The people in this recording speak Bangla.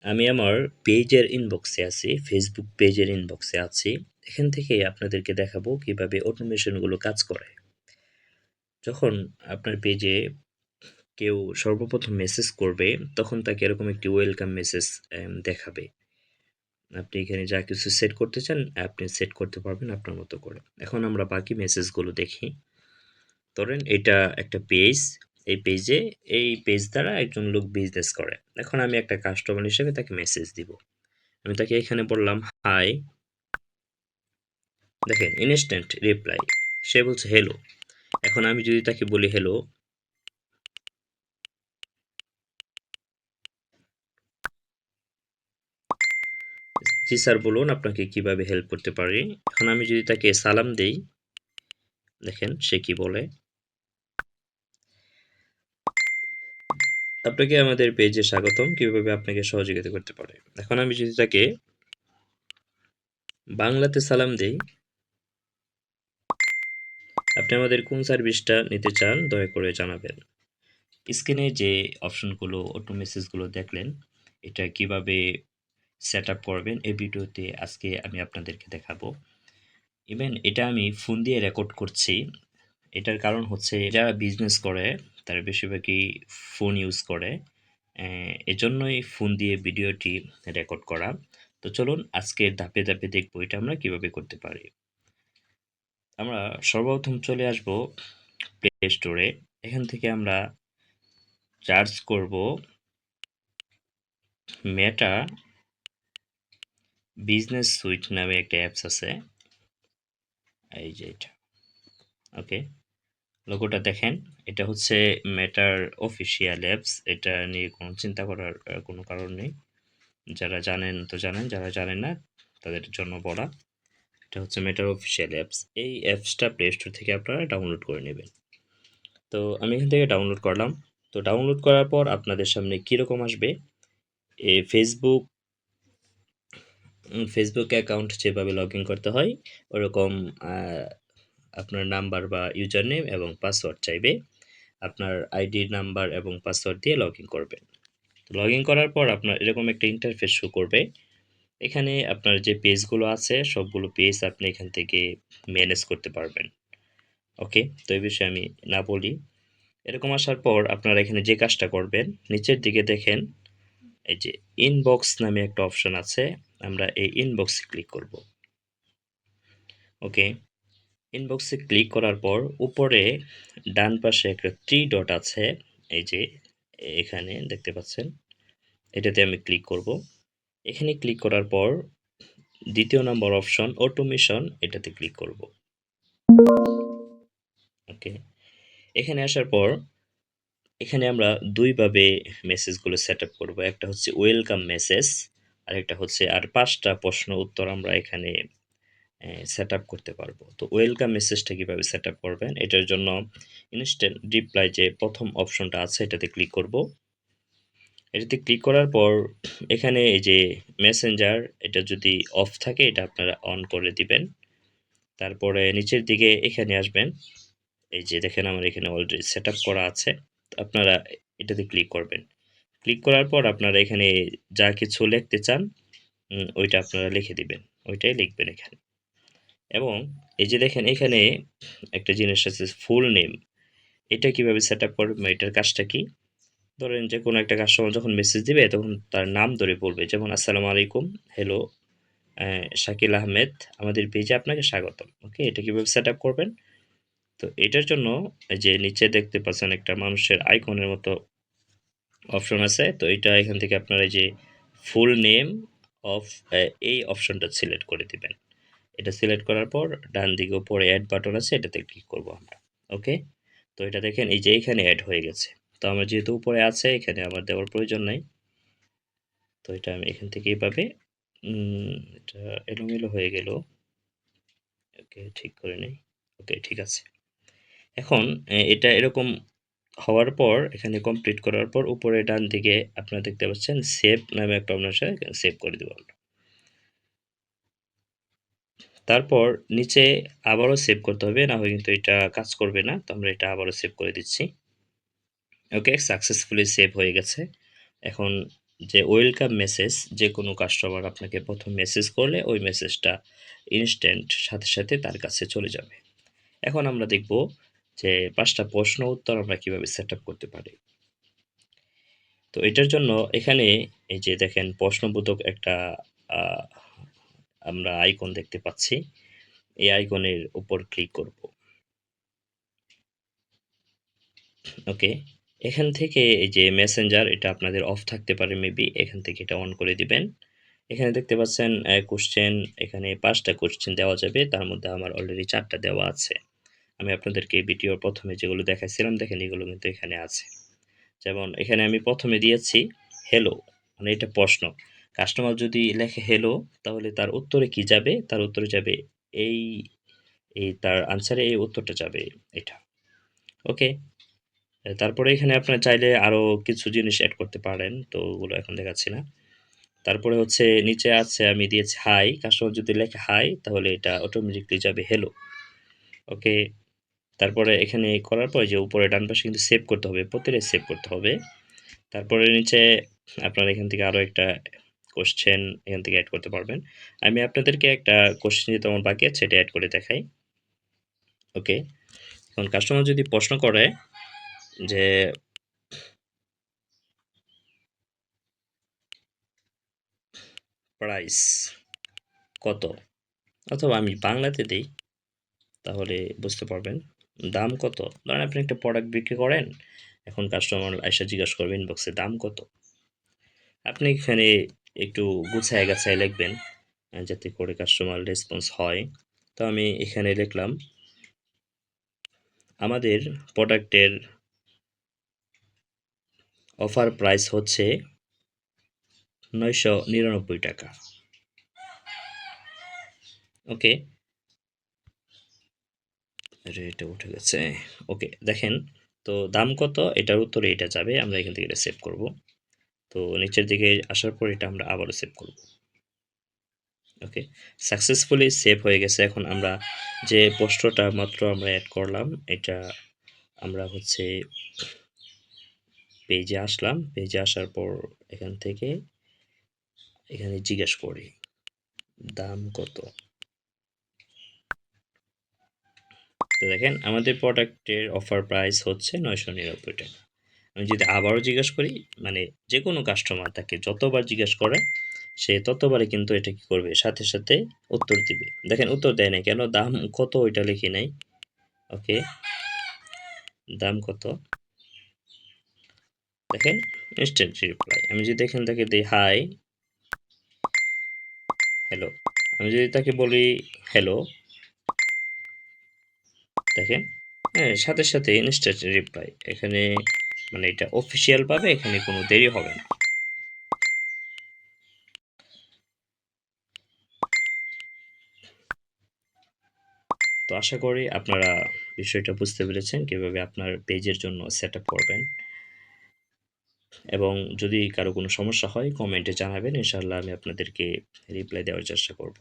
আমি আমার পেজের ইনবক্সে আছি, ফেসবুক পেজের ইনবক্সে আছি। এখান থেকে আপনাদেরকে দেখাবো কিভাবে অটোমেশনগুলো কাজ করে। যখন আপনার পেজে কেউ সর্বপ্রথম মেসেজ করবে, তখন তাকে এরকম একটি ওয়েলকাম মেসেজ দেখাবে। আপনি এখানে যা কিছু সেট করতে চান, আপনি সেট করতে পারবেন আপনার মতো করে। এখন আমরা বাকি মেসেজগুলো দেখি। ধরেন এটা একটা পেজ, এই পেজে এই পেজ দ্বারা একজন লোক বিজনেস করে। এখন আমি একটা কাস্টমার হিসেবে তাকে মেসেজ দিব। আমি তাকে এখানে বললাম হাই, দেখেন ইনস্ট্যান্ট রিপ্লাই, সে বলছে হ্যালো। এখন আমি যদি তাকে বলি হ্যালো, জি স্যার বলুন আপনাকে কিভাবে হেল্প করতে পারি। এখন আমি যদি তাকে সালাম দেই, দেখেন সে কি বলে, আপনাকে আমাদের পেজে স্বাগতম, কিভাবে আপনাকে সহযোগিতা করতে পারে। এখন আমি যদি তাকে বাংলাতে সালাম দেই, আপনি আমাদের কোন সার্ভিসটা নিতে চান দয়া করে জানাবেন। স্ক্রিনে যে অপশনগুলো অটো মেসেজগুলো দেখলেন, এটা কিভাবে সেট আপ করবেন এই ভিডিওতে আজকে আমি আপনাদেরকে দেখাবো। ইভেন এটা আমি ফোন দিয়ে রেকর্ড করছি। এটার কারণ হচ্ছে যারা বিজনেস করে তারা বেশিরভাগই ফোন ইউজ করে, এজন্যই ফোন দিয়ে ভিডিওটি রেকর্ড করা। তো চলুন আজকের ধাপে ধাপে দেখবো এটা আমরা কিভাবে করতে পারি। আমরা সর্বপ্রথম চলে আসব প্লে স্টোরে। এখান থেকে আমরা সার্চ করব মেটা বিজনেস সুইট নামে একটা অ্যাপস আছে, এই যে এটা। ওকে, লোগোটা দেখেন, এটা হচ্ছে মেটার অফিসিয়াল অ্যাপস। এটা নিয়ে কোনো চিন্তা করার কোনো কারণ নেই। যারা জানেন তো জানেন, যারা জানেন না তাদের জন্য বলা। এটা হচ্ছে মেটার অফিসিয়াল অ্যাপস। এই অ্যাপসটা প্লে স্টোর থেকে আপনারা ডাউনলোড করে নেবেন। তো আমি এখান থেকে ডাউনলোড করলাম। তো ডাউনলোড করার পর আপনাদের সামনে কীরকম আসবে, এ ফেসবুক অ্যাকাউন্ট যেভাবে লগ ইন করতে হয় ওরকম আপনার নাম্বার বা ইউজার নেম এবং পাসওয়ার্ড চাইবে। আপনার আইডি নাম্বার এবং পাসওয়ার্ড দিয়ে লগ ইন করবেন। লগ ইন করার পর আপনার এরকম একটা ইন্টারফেস শো করবে। এখানে আপনার যে পেজগুলো আছে সবগুলো পেজ আপনি এখান থেকে ম্যানেজ করতে পারবেন। ওকে, তো এই বিষয়ে আমি না বলি। এরকম আসার পর আপনারা এখানে যে কাজটা করবেন, নিচের দিকে দেখেন এই যে ইনবক্স নামে একটা অপশন আছে, আমরা এই ইনবক্সে ক্লিক করব। ওকে, ইনবক্সে ক্লিক করার পর উপরে ডান পাশে একটা থ্রি ডট আছে, এই যে এখানে দেখতে পাচ্ছেন, এটাতে আমি ক্লিক করব। এখানে ক্লিক করার পর দ্বিতীয় নম্বর অপশন অটোমেশন, এটাতে ক্লিক করব। ওকে, এখানে আসার পর এখানে আমরা দুইভাবে মেসেজগুলো সেট আপ করবো। একটা হচ্ছে ওয়েলকাম মেসেজ, আর একটা হচ্ছে আর 5টা প্রশ্ন উত্তর আমরা এখানে সেট আপ করতে পারবো। তো ওয়েলকাম মেসেজটা কীভাবে সেট আপ করবেন, এটার জন্য ইনস্ট্যান্ট রিপ্লাই যে প্রথম অপশনটা আছে এটাতে ক্লিক করব। এটাতে ক্লিক করার পর এখানে এই যে মেসেঞ্জার, এটা যদি অফ থাকে এটা আপনারা অন করে দিবেন। তারপরে নিচের দিকে এখানে আসবেন, এই যে দেখেন আমার এখানে অলরেডি সেট আপ করা আছে। তো আপনারা এটাতে ক্লিক করবেন। ক্লিক করার পর আপনারা এখানে যা কিছু লিখতে চান ওইটা আপনারা লিখে দিবেন, ওইটাই লিখবেন এখানে। এবং এই যে দেখেন এখানে একটা জিনিস আছে ফুল নেম, এটা কিভাবে সেট আপ করবেন, এটার কাজটা কি। ধরেন যে কোনো একটা কাস্টমার যখন মেসেজ দিবে তখন তার নাম ধরে বলবে, যেমন আসসালামু আলাইকুম, হ্যালো শাকিল আহমেদ, আমাদের পেজে আপনাকে স্বাগতম। ওকে, এটা কিভাবে সেট আপ করবেন। তো এটার জন্য এই যে নিচে দেখতে পাচ্ছেন একটা মানুষের আইকনের মতো অপশন আছে। তো এটা এখান থেকে আপনারা এই যে ফুল নেম অফ এই অপশনটা সিলেক্ট করে দিবেন। এটা সিলেক্ট করার পর ডান দিকে উপরে অ্যাড বাটন আছে, এটাতে ক্লিক করব আমরা। ওকে, তো এটা দেখেন এই যে এখানে অ্যাড হয়ে গেছে। তো আমার যেহেতু উপরে আছে এখানে আমার দেওয়ার প্রয়োজন নাই। তো এটা আমি এখান থেকে এইভাবে এটা এলোমেলো হয়ে গেল। ওকে, ঠিক করে নেই। ওকে, ঠিক আছে। এখন এটা এরকম হওয়ার পর এখানে কমপ্লিট করার পর উপরে ডান দিকে আপনারা দেখতে পাচ্ছেন সেভ নামে একটা অপশন আছে, এখানে সেভ করে দেব আমরা। তারপর নিচে আবারও সেভ করতে হবে, না হয় কিন্তু এটা কাজ করবে না। তো আমরা এটা আবারও সেভ করে দিচ্ছি। ওকে, সাকসেসফুলি সেভ হয়ে গেছে। এখন যে ওয়েলকাম মেসেজ, যে কোনো কাস্টমার আপনাকে প্রথম মেসেজ করলে ওই মেসেজটা ইনস্ট্যান্ট সাথে সাথে তার কাছে চলে যাবে। এখন আমরা দেখব যে ৫টা প্রশ্ন উত্তর আমরা কিভাবে সেট আপ করতে পারি। তো এটার জন্য এখানে এই যে দেখেন প্রশ্নবোধক একটা আহ, আমরা আইকন দেখতে পাচ্ছি। এই আইকনের উপর ক্লিক করব। ওকে, এখান থেকে এই যে মেসেঞ্জার, এটা আপনাদের অফ থাকতে পারে মেবি, এখান থেকে এটা অন করে দিবেন। এখানে দেখতে পাচ্ছেন কোশ্চেন, এখানে 5টা কোশ্চেন দেওয়া যাবে, তার মধ্যে আমার অলরেডি 4টা দেওয়া আছে। আমি আপনাদেরকে ভিডিওর প্রথমে যেগুলো দেখাইছিলাম দেখেন এগুলো কিন্তু এখানে আছে। যেমন এখানে আমি প্রথমে দিয়েছি হ্যালো, মানে এটা প্রশ্ন। কাস্টমার যদি লেখে হ্যালো, তাহলে তার উত্তরে কি যাবে? তার উত্তরে যাবে এই এই তার আনসারে এই উত্তরটা যাবে এটা। ওকে, তারপরে এখানে আপনার চাইলে আরো কিছু জিনিস এড করতে পারেন, তো ওগুলো এখন দেখাচ্ছি না। তারপরে হচ্ছে নিচে আছে আমি দিয়েছি হাই, কাস্টমার যদি লেখে হাই তাহলে এটা অটোমেটিকলি যাবে হ্যালো। ওকে, তারপরে এখানে করার পরে যে উপরে ডান পাশে কিন্তু সেভ করতে হবে, প্রতিটাই সেভ করতে হবে। তারপরে নিচে আপনারা এখান থেকে আরো একটা কোশ্চেন এখান থেকে অ্যাড করতে পারবেন। আমি আপনাদেরকে একটা কোশ্চেন যেটা আমার বাকি আছে সেটা অ্যাড করে দেখাই। ওকে, এখন কাস্টমার যদি প্রশ্ন করে যে প্রাইস কত, অথবা আমি বাংলাতে দিই তাহলে বুঝতে পারবেন। দাম কত? ধরেন আপনি একটা প্রোডাক্ট বিক্রি করেন, এখন কাস্টমার আইসা জিজ্ঞাসা করবে ইনবক্সে দাম কত? আপনি এখানে একটু গুছায় গাছায় লিখবেন যাতে করে কাস্টমার রেসপন্স হয়। তো আমি এখানে লিখলাম আমাদের প্রোডাক্টের অফার প্রাইস হচ্ছে ৯৯৯ টাকা। ওকে, আরে এটা উঠে গেছে। ওকে, দেখেন তো দাম কত এটার উত্তরে এটা যাবে, আমরা এখান থেকে এটা সেভ করব। তো নিচের দিকে আসার পর এটা আমরা আবারও সেভ করব। ওকে, সাকসেসফুলি সেভ হয়ে গেছে। এখন আমরা যে প্রশ্নটা মাত্র আমরা অ্যাড করলাম এটা আমরা হচ্ছে পেজে আসলাম, পেজে আসার পর এখান থেকে এখানে জিজ্ঞেস করি দাম কত। তো দেখেন আমাদের প্রোডাক্টের অফার প্রাইস হচ্ছে ৯৯৯ টাকা। আমি যদি আবারও জিজ্ঞেস করি, মানে যে কোনো কাস্টমার তাকে যতবার জিজ্ঞেস করে সে ততবারই কিন্তু এটা কি করবে, সাথে সাথে উত্তর দিবে। দেখেন উত্তর দেয় নাই কেন? দাম কত ওইটা লিখি নাই। ওকে, দাম কত, দেখেন ইনস্ট্যান্ট রিপ্লাই। আমি যদি এখান থেকে দিই হাই হ্যালো, আমি যদি তাকে বলি হ্যালো, দেখেন হ্যাঁ সাথে সাথে ইনস্ট্যান্ট রিপ্লাই। এখানে মানে এটা অফিসিয়াল ভাবে এখানে কোনো দেরি হবে না। তো আশা করি আপনারা বিষয়টা বুঝতে পেরেছেন কিভাবে আপনার পেজের জন্য সেট আপ করবেন, এবং যদি কারো কোনো সমস্যা হয় কমেন্টে জানাবেন, ইনশাআল্লাহ আমি আপনাদেরকে রিপ্লাই দেওয়ার চেষ্টা করব।